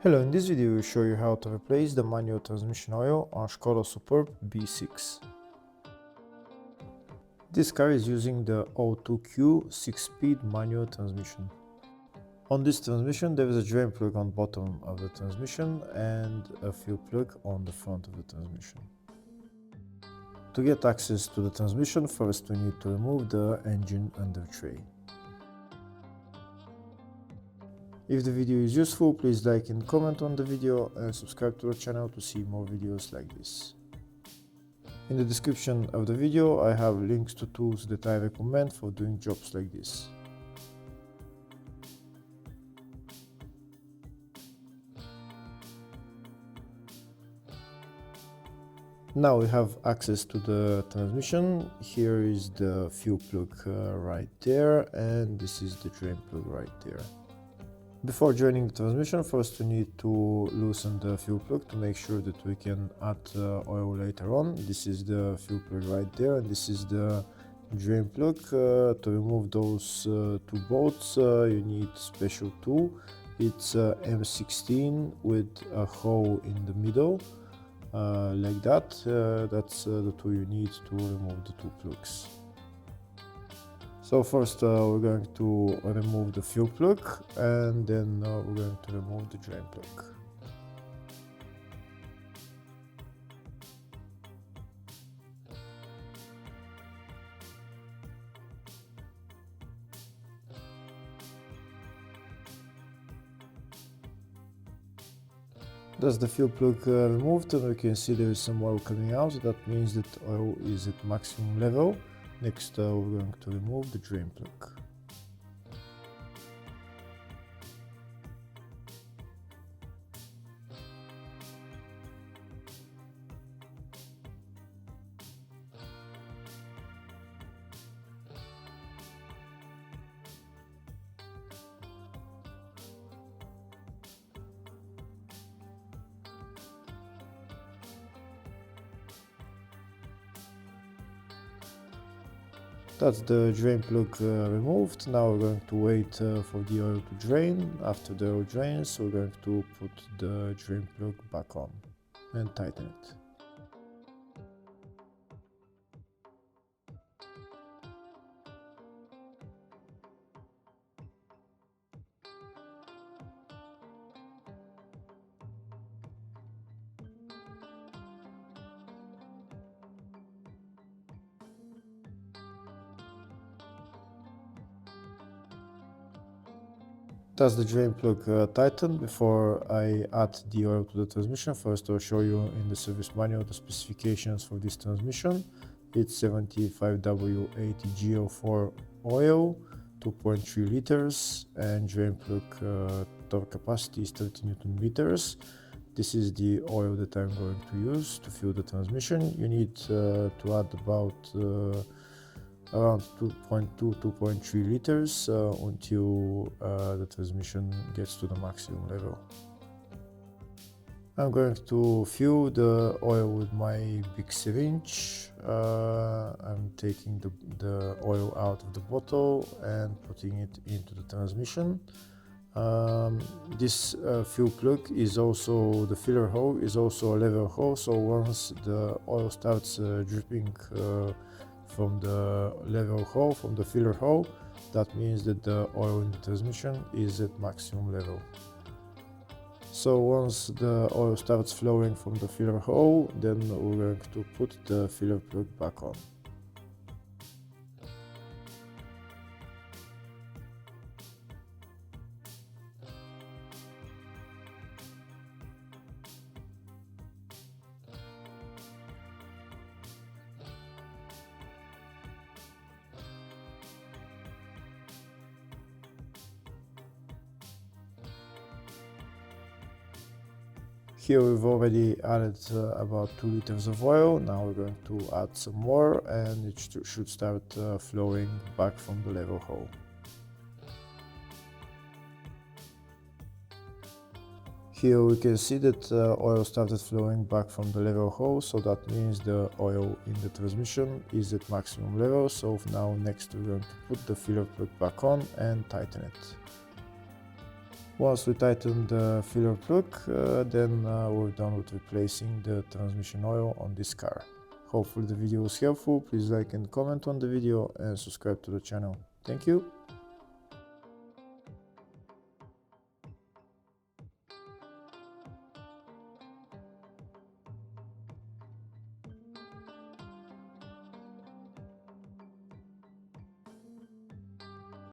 Hello, in this video we will show you how to replace the manual transmission oil on Skoda Superb B6. This car is using the O2Q 6-speed manual transmission. On this transmission there is a drain plug on bottom of the transmission and a fuel plug on the front of the transmission. To get access to the transmission, first we need to remove the engine under tray. If the video is useful, please like and comment on the video and subscribe to the channel to see more videos like this. In the description of the video I have links to tools that I recommend for doing jobs like this. Now we have access to the transmission. Here is the fuel plug right there, and this is the drain plug right there. Before joining the transmission, first we need to loosen the fuel plug to make sure that we can add oil later on. This is the fuel plug right there, and this is the drain plug. To remove those two bolts you need special tool. It's M16 with a hole in the middle. Like that. That's the tool you need to remove the two plugs. So first we're going to remove the fuel plug, and then we're going to remove the drain plug. That's the fuel plug removed, and we can see there is some oil coming out. That means that oil is at maximum level. Next we're going to remove the drain plug. That's the drain plug removed. Now we're going to wait for the oil to drain. After the oil drains, we're going to put the drain plug back on and tighten it. That's the drain plug tightened. Before I add the oil to the transmission, first I'll show you in the service manual the specifications for this transmission. It's 75W80G04 oil, 2.3 liters, and drain plug torque capacity is 30 Newton meters. This is the oil that I'm going to use to fuel the transmission. You need to add about around 2.3 liters until the transmission gets to the maximum level. I'm going to fill the oil with my big syringe. I'm taking the oil out of the bottle and putting it into the transmission. This fuel plug is also, the filler hole is also a level hole, so once the oil starts dripping from the level hole, from the filler hole, that means that the oil in the transmission is at maximum level. So once the oil starts flowing from the filler hole, then we're going to put the filler plug back on. Here we've already added about 2 liters of oil. Now we're going to add some more, and it should start flowing back from the level hole. Here we can see that oil started flowing back from the level hole, so that means the oil in the transmission is at maximum level. So now next we're going to put the filler plug back on and tighten it. Once we tighten the filler plug, then we're done with replacing the transmission oil on this car. Hopefully the video was helpful. Please like and comment on the video and subscribe to the channel. Thank you.